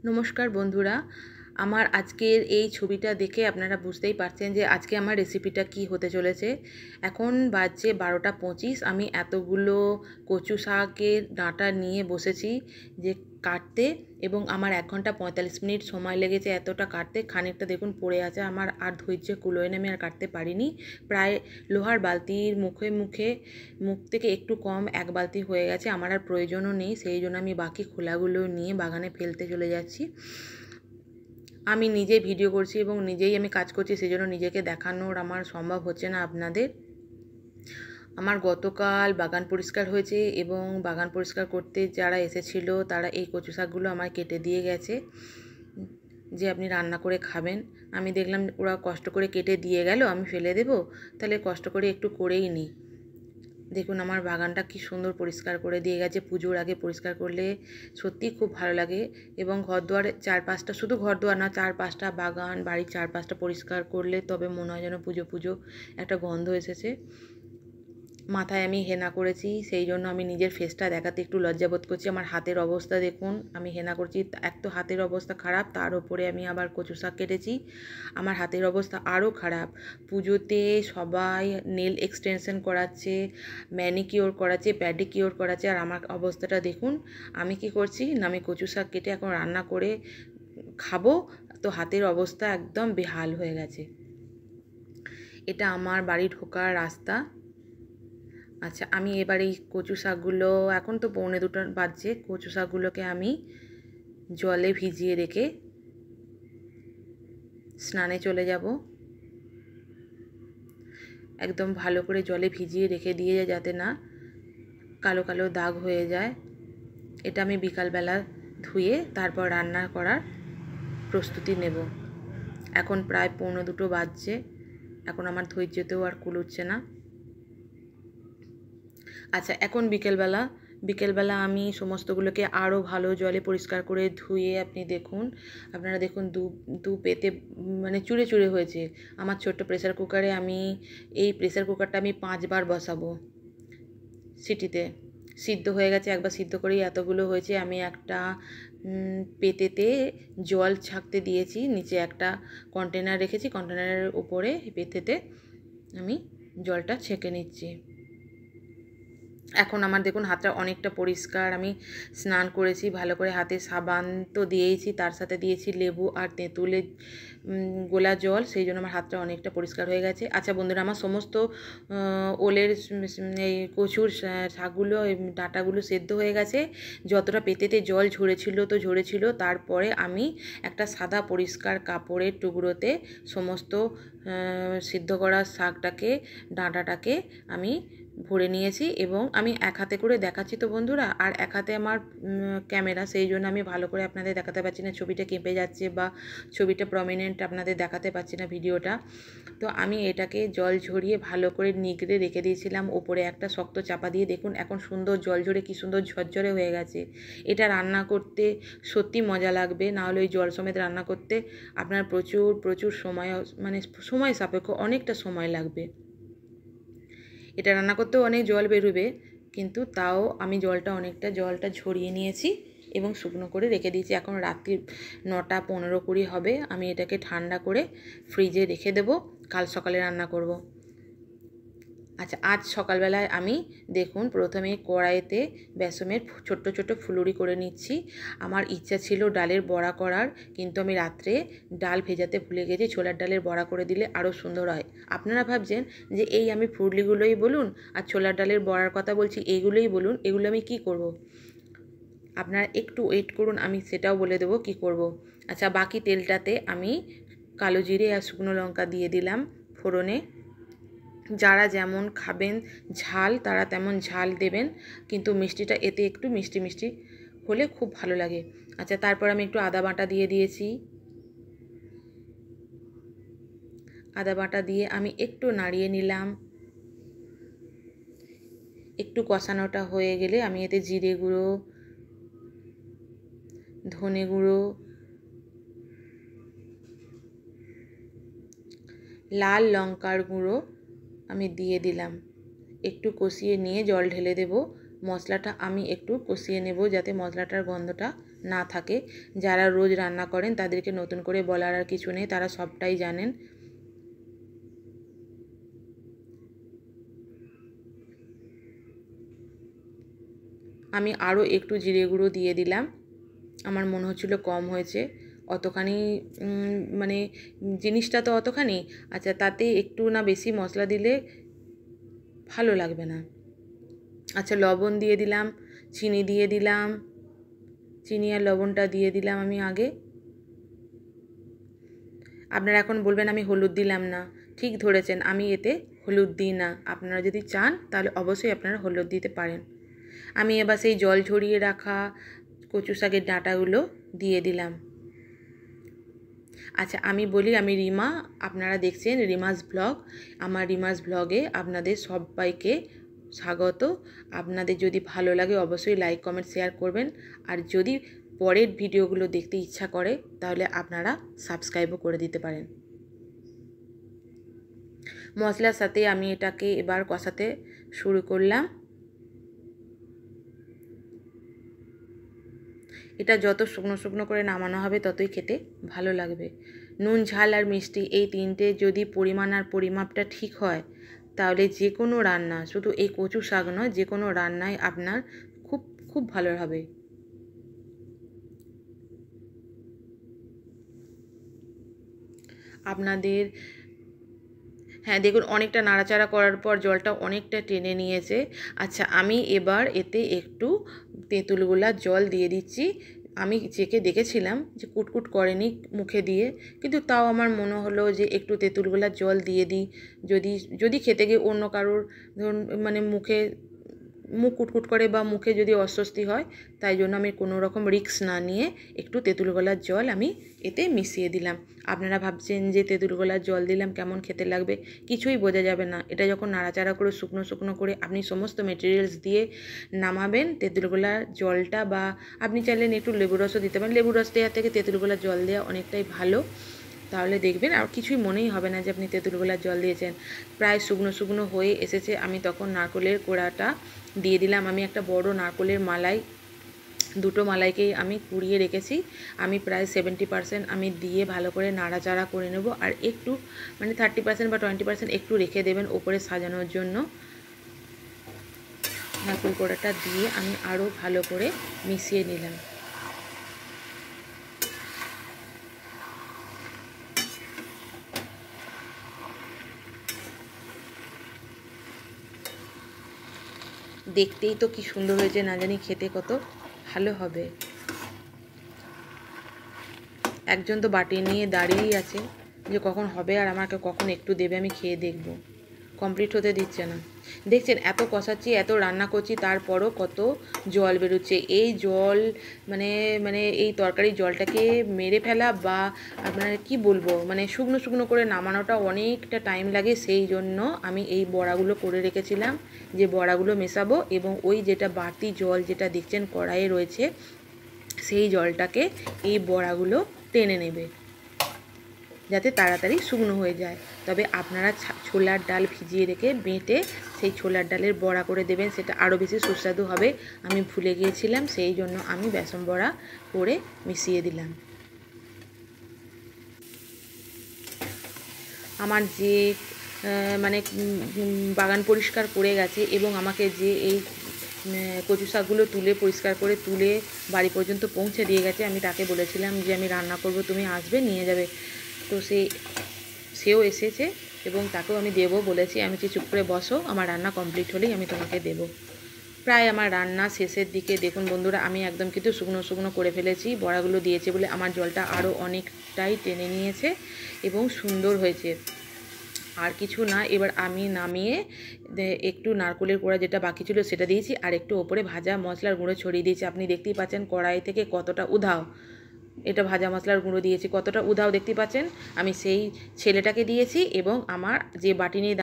নমস্কার বন্ধুরা, আমার আজকের এই ছবিটা দেখে আপনারা বুঝতেই পারছেন যে আজকে আমার রেসিপিটা কি হতে চলেছে। এখন বাজছে 12টা 25। আমি এতগুলো কচু শাকের ডাঁটা নিয়ে বসেছি যে কাটতে, এবং আমার 1 ঘন্টা 45 মিনিট সময় লেগেছে এতটা কাটতে। খানিকটা দেখুন পড়ে আছে, আমার আর ধৈর্য কুলোয় না, আমি আর কাটতে পারিনি। প্রায় লোহার বালতির মুখ থেকে একটু কম 1 বালতি হয়ে গেছে। আমার আর প্রয়োজনও নেই, সেই জন্য আমি বাকি খোলাগুলো নিয়ে বাগানে ফেলতে চলে যাচ্ছি। আমি নিজে ভিডিও করছি এবং নিজেই আমি কাজ করছি, সেই জন্য নিজেকে দেখানোর আমার সম্ভব হচ্ছে না আপনাদের। আমার গতকাল বাগান পরিষ্কার হয়েছে এবং বাগান পরিষ্কার করতে যারা এসেছিল তারা এই কচু শাকগুলো আমার কেটে দিয়ে গেছে যে আপনি রান্না করে খাবেন। আমি দেখলাম ওরা কষ্ট করে কেটে দিয়ে গেল, আমি ফেলে দেব, তাহলে কষ্ট করে একটু করেই নিই। দেখুন আমার বাগানটা কি সুন্দর পরিষ্কার করে দিয়ে গেছে। পুজোর আগে পরিষ্কার করলে সত্যিই খুব ভালো লাগে। এবং ঘরদুয়ারের চারপাশটা, শুধু ঘরদুয়ার না, চারপাশটা বাগান বাড়ির চারপাশটা পরিষ্কার করলে তবে মনে হয় যেন পুজো পুজো একটা গন্ধ এসেছে। মাথায় আমি হেনা করেছি, সেই জন্য আমি নিজের ফেসটা দেখাতে একটু লজ্জাবোধ করছি। আমার হাতের অবস্থা দেখুন, আমি হেনা করছি, এক তো হাতের অবস্থা খারাপ, তার উপরে আমি আবার কচু শাক কেটেছি, আমার হাতের অবস্থা আরও খারাপ। পুজোতে সবাই নেল এক্সটেনশন করাচ্ছে, ম্যানিকিওর করাচ্ছে, প্যাডিকিওর করাচ্ছে, আর আমার অবস্থাটা দেখুন। আমি কি করছি না, আমি কচু শাক কেটে এখন রান্না করে খাবো, তো হাতের অবস্থা একদম বেহাল হয়ে গেছে। এটা আমার বাড়ি ঢোকার রাস্তা। আচ্ছা, আমি এবার এই কচু শাকগুলো, এখন তো 1:45 বাজছে, কচু শাকগুলোকে আমি জলে ভিজিয়ে রেখে স্নানে চলে যাব। একদম ভালো করে জলে ভিজিয়ে রেখে দিয়ে যাতে না কালো কালো দাগ হয়ে যায়। এটা আমি বিকালবেলা ধুয়ে তারপর রান্না করার প্রস্তুতি নেব। এখন প্রায় 1:45 বাজছে, এখন আমার ধৈর্যতেও আর কুলোচ্ছে না। আচ্ছা, এখন বিকেলবেলা আমি সমস্তগুলোকে আরও ভালো জলে পরিষ্কার করে ধুয়ে আপনারা দেখুন দু পেতে মানে চুড়ে চুড়ে হয়েছে। আমার ছোট্ট প্রেসার কুকারে এই প্রেসার কুকারটা আমি 5 বার বসাবো সিটিতে। সিদ্ধ হয়ে গেছে, একবার সিদ্ধ করেই এতগুলো হয়েছে। আমি একটা পেতেতে জল ছাঁকতে দিয়েছি, নিচে একটা কন্টেনার রেখেছি, কন্টেনারের উপরে পেতেতে আমি জলটা ছেঁকে নিচ্ছি। এখন আমার দেখুন হাতটা অনেকটা পরিষ্কার, আমি স্নান করেছি ভালো করে, হাতে সাবান তো দিয়েইছি, তার সাথে দিয়েছি লেবু আর তেঁতুলের গোলা জল, সেই জন্য আমার হাতটা অনেকটা পরিষ্কার হয়ে গেছে। আচ্ছা বন্ধুরা, আমার সমস্ত ওলের এই কচুর শাকগুলো, ডাঁটাগুলো সেদ্ধ হয়ে গেছে। যতটা পেতেতে জল ঝরেছিল, তারপরে আমি একটা সাদা পরিষ্কার কাপড়ের টুকরোতে সমস্ত সিদ্ধ করা শাকটাকে, ডাঁটাটাকে আমি ভরে নিয়েছি। এবং আমি এক হাতে করে দেখাচ্ছি তো বন্ধুরা, আর এক হাতে আমার ক্যামেরা, সেই জন্য আমি ভালো করে আপনাদের দেখাতে পারছি না, ছবিটা কেঁপে যাচ্ছে বা ছবিটা প্রমিনেন্ট আপনাদের দেখাতে পারছি না ভিডিওটা। তো আমি এটাকে জল ঝরিয়ে ভালো করে নিগড়ে রেখে দিয়েছিলাম, ওপরে একটা শক্ত চাপা দিয়ে। দেখুন এখন সুন্দর জল ঝরে কি সুন্দর ঝরঝরে হয়ে গেছে। এটা রান্না করতে সত্যি মজা লাগবে, নাহলে ওই জল সমেত রান্না করতে আপনার প্রচুর সময়, মানে সময় সাপেক্ষ, অনেকটা সময় লাগবে। এটা রান্না করতেও অনেক জল বেরোবে, কিন্তু তাও আমি জলটা ঝরিয়ে নিয়েছি এবং শুকনো করে রেখে দিয়েছি। এখন রাত্রি 9টা 15-20 হবে। আমি এটাকে ঠান্ডা করে ফ্রিজে রেখে দেব, কাল সকালে রান্না করব। আচ্ছা, আজ সকালবেলায় আমি দেখুন প্রথমে কড়াইতে বেসনের ছোট্ট ছোট্ট ফুলুরি করে নিচ্ছি। আমার ইচ্ছা ছিল ডালের বড়া করার, কিন্তু আমি রাত্রে ডাল ভেজাতে ভুলে গেছি। ছোলার ডালের বড়া করে দিলে আরও সুন্দর হয়। আপনারা ভাবছেন যে এই আমি ফুললিগুলোই বলুন আর ছোলার ডালের বড়ার কথা বলছি, এইগুলোই বলুন, এগুলো আমি কি করব? আপনারা একটু ওয়েট করুন, আমি সেটাও বলে দেবো কি করব। আচ্ছা, বাকি তেলটাতে আমি কালো জিরে আর শুকনো লঙ্কা দিয়ে দিলাম ফোড়নে। যারা যেমন খাবেন ঝাল, তারা তেমন ঝাল দেবেন, কিন্তু মিষ্টিটা এতে একটু মিষ্টি মিষ্টি হলে খুব ভালো লাগে। আচ্ছা, তারপর আমি একটু আদা বাটা দিয়ে দিয়েছি। আদা বাটা দিয়ে আমি একটু নাড়িয়ে নিলাম। একটু কষানোটা হয়ে গেলে আমি এতে জিরে গুঁড়ো, ধনে গুঁড়ো, লাল লঙ্কার গুঁড়ো আমি দিয়ে দিলাম। একটু কষিয়ে নিয়ে জল ঢেলে দেব। মশলাটা আমি একটু কষিয়ে নেব যাতে মশলাটার গন্ধটা না থাকে। যারা রোজ রান্না করেন তাদেরকে নতুন করে বলার আর কিছু নেই, তারা সবটাই জানেন। আমি আরও একটু জিরে গুঁড়ো দিয়ে দিলাম, আমার মনে হচ্ছিলো কম হয়েছে। অতখানি মানে জিনিসটা তো অতখানি, আচ্ছা তাতে একটু না বেশি মশলা দিলে ভালো লাগবে না। আচ্ছা লবণ দিয়ে দিলাম, চিনি দিয়ে দিলাম, চিনি আর লবণটা দিয়ে দিলাম আমি আগে। আপনারা এখন বলবেন আমি হলুদ দিলাম না, ঠিক ধরেছেন, আমি এতে হলুদ দিই না। আপনারা যদি চান তাহলে অবশ্যই আপনারা হলুদ দিতে পারেন। আমি এবার সেই জল ঝরিয়ে রাখা কচু শাকের ডাঁটাগুলো দিয়ে দিলাম। আচ্ছা আমি বলি, আমি রিমা, আপনারা দেখছেন রিমাস ব্লগ। আমার রিমাস ব্লগে আপনাদের সবাইকে স্বাগত। আপনাদের যদি ভালো লাগে অবশ্যই লাইক কমেন্ট শেয়ার করবেন, আর যদি পরের ভিডিওগুলো দেখতে ইচ্ছা করে তাহলে আপনারা সাবস্ক্রাইবও করে দিতে পারেন। মশলার সাথে আমি এটাকে এবার কষাতে শুরু করলাম। এটা যত শুকনো শুকনো করে নামানো হবে ততই খেতে ভালো লাগবে। নুন ঝাল আর মিষ্টি এই তিনটে যদি পরিমাণ আর পরিমাপটা ঠিক হয় তাহলে যে কোনো রান্না, শুধু এই কচু শাক নয়, যে কোনো রান্নায় আপনার খুব খুব ভালো হবে। আপনাদের হ্যাঁ দেখুন, অনেকটা নাড়াচাড়া করার পর জলটা অনেকটা টেনে নিয়েছে। আচ্ছা আমি এবার এতে একটু তেঁতুল গোলার জল দিয়ে দিচ্ছি। আমি চেখে দেখেছিলাম যে কুটকুট করেনি মুখে দিয়ে, কিন্তু তাও আমার মনে হলো যে একটু তেঁতুল গোলার জল দিয়ে দিই, যদি যদি খেতে গিয়ে অন্য কারোর ধরুন মানে মুখ কুটকুট করে বা মুখে যদি অস্বস্তি হয়, তাই জন্য আমি কোনো রকম রিস্ক না নিয়ে একটু তেঁতুল গোলার জল আমি এতে মিশিয়ে দিলাম। আপনারা ভাবছেন যে তেঁতুল গোলার জল দিলাম কেমন খেতে লাগবে, কিছুই বোঝা যাবে না। এটা যখন নাড়াচাড়া করে শুকনো শুকনো করে আপনি সমস্ত মেটেরিয়ালস দিয়ে নামাবেন, তেঁতুল গোলার জলটা, বা আপনি চাইলেন একটু লেবু রসও দিতে পারেন, লেবু রস দেওয়ার থেকে তেঁতুল গোলার জল দেওয়া অনেকটাই ভালো। তাহলে দেখবেন আর কিছুই মনেই হবে না যে আপনি তেঁতুল গোলার জল দিয়েছেন। প্রায় শুকনো শুকনো হয়ে এসেছে, আমি তখন নারকেলের কোড়াটা দিয়ে দিলাম। আমি একটা বড় নারকেলের মালাই, দুটো মালাইকেই আমি কুড়িয়ে রেখেছি, আমি প্রায় 70% আমি দিয়ে ভালো করে নাড়াচাড়া করে নেব। আর একটু মানে 30% বা 20% একটু রেখে দেবেন ওপরে সাজানোর জন্য। নারকেল কোড়াটা দিয়ে আমি আরও ভালো করে মিশিয়ে নিলাম। দেখতেই তো কি সুন্দর হয়েছে, না জানি খেতে কত ভালো হবে। একজন তো বাটি নিয়ে দাঁড়িয়েই আছে যে কখন হবে আর আমাকে কখন একটু দেবে, আমি খেয়ে দেখব। কমপ্লিট হতে দিচ্ছে না। দেখছেন এত কষাচ্ছি, এত রান্না করছি, তারপরও কত জল বেরোচ্ছে। এই জল মানে মানে এই তরকারির জলটাকে মেরে ফেলা বা আপনার কি বলবো, মানে শুকনো শুকনো করে নামানোটা অনেকটা টাইম লাগে। সেই জন্য আমি এই বড়াগুলো করে রেখেছিলাম, যে বড়াগুলো মেশাবো, এবং ওই যেটা বাড়তি জল যেটা দেখছেন কড়াইয়ে রয়েছে, সেই জলটাকে এই বড়াগুলো টেনে নেবে যাতে তাড়াতাড়ি শুকনো হয়ে যায়। তবে আপনারা ছোলার ডাল ভিজিয়ে রেখে বেটে সেই ছোলার ডালের বড়া করে দেবেন, সেটা আরও বেশি সুস্বাদু হবে। আমি ভুলে গিয়েছিলাম, সেই জন্য আমি বেসন বড়া করে মিশিয়ে দিলাম। আমার যে মানে বাগান পরিষ্কার করে গেছে এবং আমাকে যে এই কচু শাকগুলো তুলে পরিষ্কার করে তুলে বাড়ি পর্যন্ত পৌঁছে দিয়ে গেছে, আমি তাকে বলেছিলাম যে আমি রান্না করব, তুমি আসবে নিয়ে যাবে। তো সেও এসেছে এবং তাকেও আমি দেবো বলেছি। আমি যে চুপ করে বসো, আমার রান্না কমপ্লিট হলেই আমি তোমাকে দেব। প্রায় আমার রান্না শেষের দিকে। দেখুন বন্ধুরা, আমি একদম কিন্তু শুকনো শুকনো করে ফেলেছি, বড়াগুলো দিয়েছে বলে আমার জলটা আরও অনেকটাই টেনে নিয়েছে এবং সুন্দর হয়েছে। আর কিছু না, এবার আমি নামিয়ে একটু নারকেলের কোড়া যেটা বাকি ছিল সেটা দিয়েছি, আর একটু ওপরে ভাজা মশলার গুঁড়ো ছড়িয়ে দিয়েছি। আপনি দেখতেই পাচ্ছেন কড়াই থেকে কতটা উধাও, এটা ভাজা মশলার গুঁড়ো দিয়েছি, কতটা উধাও দেখতে পাচ্ছেন। আমি সেই ছেলেটাকে দিয়েছি এবং আমার যে বাটি নিয়ে